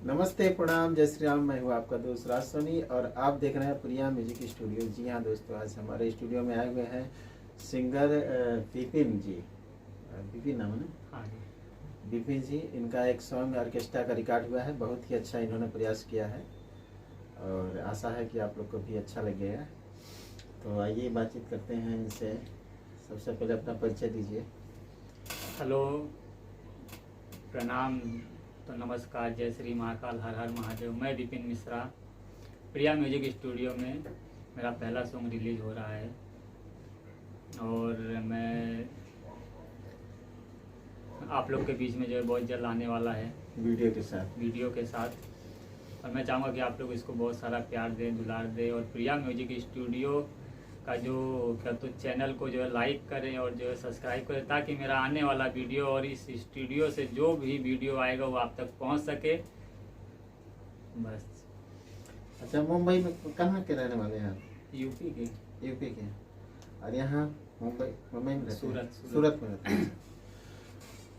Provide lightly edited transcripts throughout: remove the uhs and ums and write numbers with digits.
नमस्ते, प्रणाम, जय श्री राम। मैं हूँ आपका दोस्त राज सोनी और आप देख रहे हैं प्रिया म्यूजिक स्टूडियो। जी हाँ दोस्तों, आज हमारे स्टूडियो में आए हुए हैं सिंगर विपिन जी। विपिन नाम है ना? हाँ जी। विपिन जी, इनका एक सॉन्ग ऑर्केस्ट्रा का रिकॉर्ड हुआ है। बहुत ही अच्छा इन्होंने प्रयास किया है और आशा है कि आप लोग को भी अच्छा लगेगा। तो आइए बातचीत करते हैं इनसे। सबसे पहले अपना परिचय दीजिए। हेलो, प्रणाम, तो नमस्कार, जय श्री महाकाल, हर हर महादेव। मैं विपिन मिश्रा, प्रिया म्यूजिक स्टूडियो में मेरा पहला सॉन्ग रिलीज हो रहा है और मैं आप लोग के बीच में जो है बहुत जल्द आने वाला है वीडियो के साथ। और मैं चाहूँगा कि आप लोग इसको बहुत सारा प्यार दें, दुलार दें और प्रिया म्यूजिक स्टूडियो का जो क्या तो चैनल को जो है लाइक करें और जो है सब्सक्राइब करें, ताकि मेरा आने वाला वीडियो और इस स्टूडियो से जो भी वीडियो आएगा वो आप तक पहुंच सके। बस। अच्छा, मुंबई में कहाँ के रहने वाले हैं आप? यूपी के। यूपी के। और यहाँ मुंबई में रहते हैं? सूरत में रहते हैं।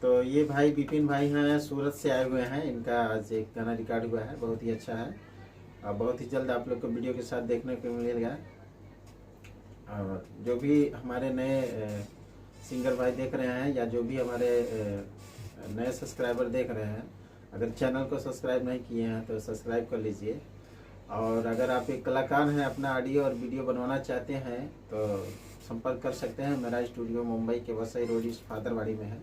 तो ये भाई विपिन भाई हैं, सूरत से आए हुए हैं। इनका आज एक गाना रिकॉर्ड हुआ है, बहुत ही अच्छा है और बहुत ही जल्द आप लोग को वीडियो के साथ देखने को मिलेगा। और जो भी हमारे नए सिंगर भाई देख रहे हैं या जो भी हमारे नए सब्सक्राइबर देख रहे हैं, अगर चैनल को सब्सक्राइब नहीं किए हैं तो सब्सक्राइब कर लीजिए। और अगर आप एक कलाकार हैं, अपना ऑडियो और वीडियो बनवाना चाहते हैं तो संपर्क कर सकते हैं। मेरा स्टूडियो मुंबई के वसई रोड ईस्ट फादरवाड़ी में है,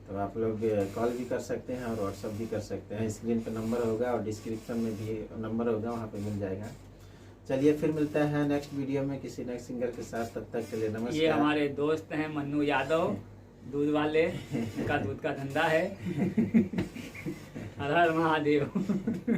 तो आप लोग कॉल भी कर सकते हैं और व्हाट्सअप भी कर सकते हैं। स्क्रीन पे नंबर होगा और डिस्क्रिप्शन में भी नंबर होगा, वहाँ पे मिल जाएगा। चलिए फिर मिलता है नेक्स्ट वीडियो में किसी नेक्स्ट सिंगर के साथ। तब तक के लिए नमस्कार। ये हमारे दोस्त हैं मन्नू यादव, दूध वाले, उनका दूध का धंधा है। हर हर महादेव।